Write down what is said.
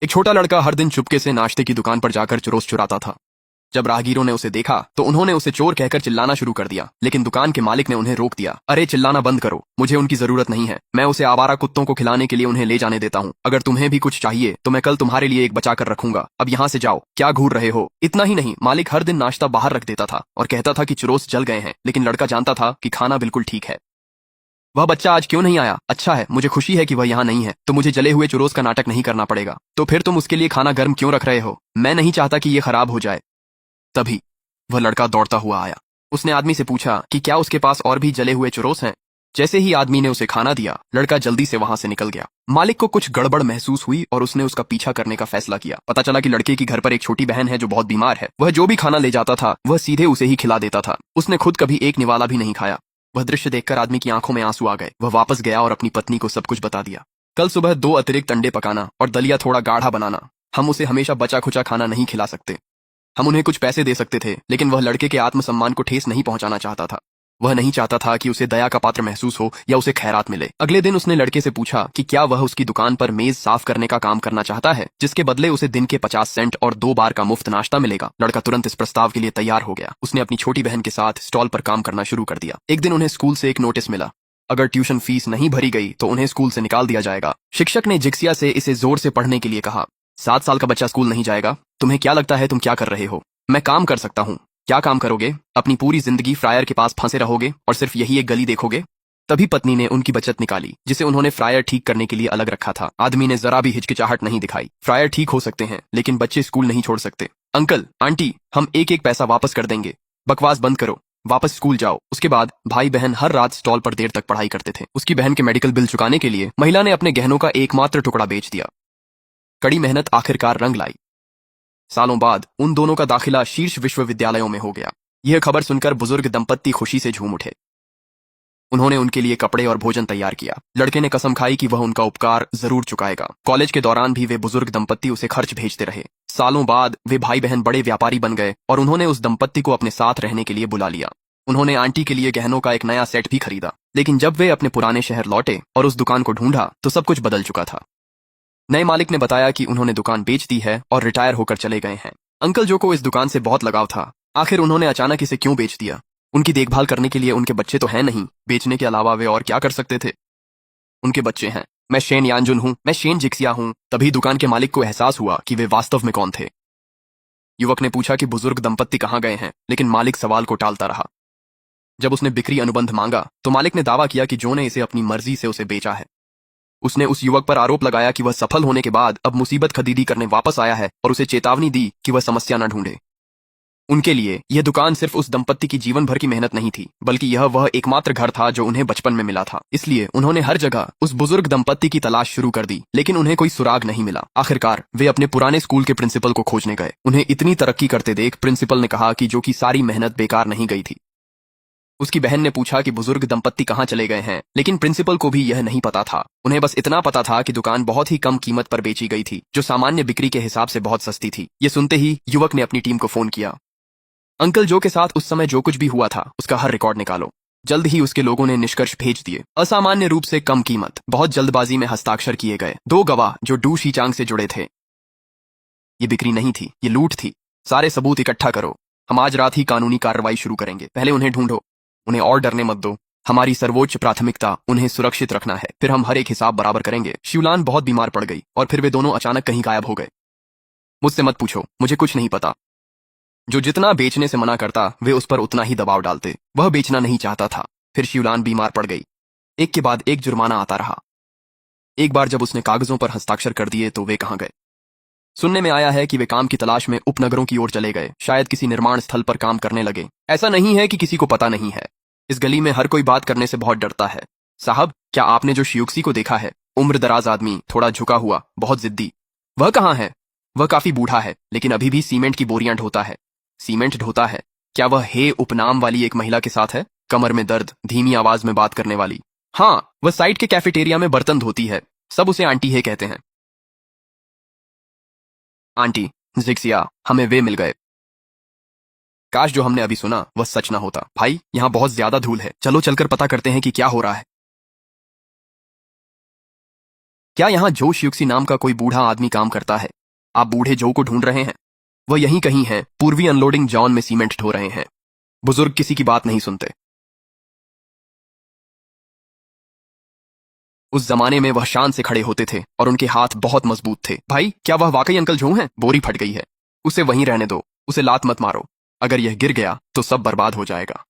एक छोटा लड़का हर दिन चुपके से नाश्ते की दुकान पर जाकर चुरोस चुराता था। जब राहगीरों ने उसे देखा तो उन्होंने उसे चोर कहकर चिल्लाना शुरू कर दिया, लेकिन दुकान के मालिक ने उन्हें रोक दिया। अरे चिल्लाना बंद करो, मुझे उनकी जरूरत नहीं है। मैं उसे आवारा कुत्तों को खिलाने के लिए उन्हें ले जाने देता हूँ। अगर तुम्हें भी कुछ चाहिए तो मैं कल तुम्हारे लिए एक बचा कर रखूंगा। अब यहाँ से जाओ, क्या घूर रहे हो? इतना ही नहीं, मालिक हर दिन नाश्ता बाहर रख देता था और कहता था कि चुरोस जल गए हैं, लेकिन लड़का जानता था कि खाना बिल्कुल ठीक है। वह बच्चा आज क्यों नहीं आया? अच्छा है, मुझे खुशी है कि वह यहाँ नहीं है, तो मुझे जले हुए चुरोस का नाटक नहीं करना पड़ेगा। तो फिर तुम उसके लिए खाना गर्म क्यों रख रहे हो? मैं नहीं चाहता कि ये खराब हो जाए। तभी वह लड़का दौड़ता हुआ आया। उसने आदमी से पूछा कि क्या उसके पास और भी जले हुए चुरोस हैं। जैसे ही आदमी ने उसे खाना दिया, लड़का जल्दी से वहां से निकल गया। मालिक को कुछ गड़बड़ महसूस हुई और उसने उसका पीछा करने का फैसला किया। पता चला कि लड़के की घर पर एक छोटी बहन है जो बहुत बीमार है। वह जो भी खाना ले जाता था वह सीधे उसे ही खिला देता था। उसने खुद कभी एक निवाला भी नहीं खाया। वह दृश्य देखकर आदमी की आंखों में आंसू आ गए। वह वापस गया और अपनी पत्नी को सब कुछ बता दिया। कल सुबह 2 अतिरिक्त अंडे पकाना और दलिया थोड़ा गाढ़ा बनाना। हम उसे हमेशा बचा खुचा खाना नहीं खिला सकते। हम उन्हें कुछ पैसे दे सकते थे, लेकिन वह लड़के के आत्मसम्मान को ठेस नहीं पहुंचाना चाहता था। वह नहीं चाहता था कि उसे दया का पात्र महसूस हो या उसे खैरात मिले। अगले दिन उसने लड़के से पूछा कि क्या वह उसकी दुकान पर मेज साफ करने का काम करना चाहता है, जिसके बदले उसे दिन के 50 सेंट और 2 बार का मुफ्त नाश्ता मिलेगा। लड़का तुरंत इस प्रस्ताव के लिए तैयार हो गया। उसने अपनी छोटी बहन के साथ स्टॉल पर काम करना शुरू कर दिया। एक दिन उन्हें स्कूल से एक नोटिस मिला। अगर ट्यूशन फीस नहीं भरी गई तो उन्हें स्कूल से निकाल दिया जाएगा। शिक्षक ने जिक्सिया से इसे जोर से पढ़ने के लिए कहा। 7 साल का बच्चा स्कूल नहीं जाएगा? तुम्हें क्या लगता है तुम क्या कर रहे हो? मैं काम कर सकता हूँ। क्या काम करोगे? अपनी पूरी जिंदगी फ्रायर के पास फंसे रहोगे और सिर्फ यही एक गली देखोगे? तभी पत्नी ने उनकी बचत निकाली, जिसे उन्होंने फ्रायर ठीक करने के लिए अलग रखा था। आदमी ने जरा भी हिचकिचाहट नहीं दिखाई। फ्रायर ठीक हो सकते हैं, लेकिन बच्चे स्कूल नहीं छोड़ सकते। अंकल, आंटी, हम एक एक पैसा वापस कर देंगे। बकवास बंद करो, वापस स्कूल जाओ। उसके बाद भाई बहन हर रात स्टॉल पर देर तक पढ़ाई करते थे। उसकी बहन के मेडिकल बिल चुकाने के लिए महिला ने अपने गहनों का एकमात्र टुकड़ा बेच दिया। कड़ी मेहनत आखिरकार रंग लाई। सालों बाद उन दोनों का दाखिला शीर्ष विश्वविद्यालयों में हो गया। यह खबर सुनकर बुजुर्ग दंपत्ति खुशी से झूम उठे। उन्होंने उनके लिए कपड़े और भोजन तैयार किया। लड़के ने कसम खाई कि वह उनका उपकार जरूर चुकाएगा। कॉलेज के दौरान भी वे बुजुर्ग दंपत्ति उसे खर्च भेजते रहे। सालों बाद वे भाई बहन बड़े व्यापारी बन गए और उन्होंने उस दंपत्ति को अपने साथ रहने के लिए बुला लिया। उन्होंने आंटी के लिए गहनों का एक नया सेट भी खरीदा। लेकिन जब वे अपने पुराने शहर लौटे और उस दुकान को ढूंढा तो सब कुछ बदल चुका था। नए मालिक ने बताया कि उन्होंने दुकान बेच दी है और रिटायर होकर चले गए हैं। अंकल जो को इस दुकान से बहुत लगाव था। आखिर उन्होंने अचानक इसे क्यों बेच दिया? उनकी देखभाल करने के लिए उनके बच्चे तो हैं नहीं। बेचने के अलावा वे और क्या कर सकते थे? उनके बच्चे हैं। मैं शेन यानजुन हूँ, मैं शेन जिक्सिया हूँ। तभी दुकान के मालिक को एहसास हुआ कि वे वास्तव में कौन थे। युवक ने पूछा कि बुजुर्ग दंपत्ति कहाँ गए हैं, लेकिन मालिक सवाल को टालता रहा। जब उसने बिक्री अनुबंध मांगा तो मालिक ने दावा किया कि जो ने इसे अपनी मर्जी से उसे बेचा है। उसने उस युवक पर आरोप लगाया कि वह सफल होने के बाद अब मुसीबत खरीदी करने वापस आया है और उसे चेतावनी दी कि वह समस्या न ढूंढे। उनके लिए यह दुकान सिर्फ उस दंपत्ति की जीवन भर की मेहनत नहीं थी, बल्कि यह वह एकमात्र घर था जो उन्हें बचपन में मिला था। इसलिए उन्होंने हर जगह उस बुजुर्ग दंपत्ति की तलाश शुरू कर दी, लेकिन उन्हें कोई सुराग नहीं मिला। आखिरकार वे अपने पुराने स्कूल के प्रिंसिपल को खोजने गए। उन्हें इतनी तरक्की करते देख प्रिंसिपल ने कहा कि जो की सारी मेहनत बेकार नहीं गई थी। उसकी बहन ने पूछा कि बुजुर्ग दंपत्ति कहाँ चले गए हैं, लेकिन प्रिंसिपल को भी यह नहीं पता था। उन्हें बस इतना पता था कि दुकान बहुत ही कम कीमत पर बेची गई थी, जो सामान्य बिक्री के हिसाब से बहुत सस्ती थी। ये सुनते ही युवक ने अपनी टीम को फोन किया। अंकल जो के साथ उस समय जो कुछ भी हुआ था उसका हर रिकॉर्ड निकालो। जल्द ही उसके लोगों ने निष्कर्ष भेज दिए। असामान्य रूप से कम कीमत, बहुत जल्दबाजी में हस्ताक्षर किए गए, 2 गवाह जो डू शीचांग से जुड़े थे। ये बिक्री नहीं थी, ये लूट थी। सारे सबूत इकट्ठा करो, हम आज रात ही कानूनी कार्रवाई शुरू करेंगे। पहले उन्हें ढूंढो, उन्हें और डरने मत दो। हमारी सर्वोच्च प्राथमिकता उन्हें सुरक्षित रखना है, फिर हम हर एक हिसाब बराबर करेंगे। शिवलान बहुत बीमार पड़ गई और फिर वे दोनों अचानक कहीं गायब हो गए। मुझसे मत पूछो, मुझे कुछ नहीं पता। जो जितना बेचने से मना करता वे उस पर उतना ही दबाव डालते। वह बेचना नहीं चाहता था। फिर शिवलान बीमार पड़ गई। एक के बाद एक जुर्माना आता रहा। एक बार जब उसने कागजों पर हस्ताक्षर कर दिए तो वे कहाँ गए? सुनने में आया है कि वे काम की तलाश में उपनगरों की ओर चले गए, शायद किसी निर्माण स्थल पर काम करने लगे। ऐसा नहीं है कि किसी को पता नहीं है। इस गली में हर कोई बात करने से बहुत डरता है। साहब, क्या आपने जो शियुक्सी को देखा है? उम्र दराज आदमी, थोड़ा झुका हुआ, बहुत जिद्दी। वह कहाँ है? वह काफी बूढ़ा है, लेकिन अभी भी सीमेंट की बोरियां ढोता है। सीमेंट ढोता है? क्या वह हे उपनाम वाली एक महिला के साथ है? कमर में दर्द, धीमी आवाज में बात करने वाली। हाँ, वह साइड के कैफेटेरिया में बर्तन धोती है। सब उसे आंटी हे कहते हैं। आंटी जिक्सिया, हमें वे मिल गए। काश जो हमने अभी सुना वह सच ना होता। भाई, यहाँ बहुत ज्यादा धूल है, चलो चलकर पता करते हैं कि क्या हो रहा है। क्या यहाँ जो शियुक्सी नाम का कोई बूढ़ा आदमी काम करता है? आप बूढ़े जो को ढूंढ रहे हैं? वह यहीं कहीं है, पूर्वी अनलोडिंग जॉन में सीमेंट ढो रहे हैं। बुजुर्ग किसी की बात नहीं सुनते। उस जमाने में वह शान से खड़े होते थे और उनके हाथ बहुत मजबूत थे। भाई, क्या वह वाकई अंकल जो हैं? बोरी फट गई है, उसे वहीं रहने दो, उसे लात मत मारो। अगर यह गिर गया तो सब बर्बाद हो जाएगा।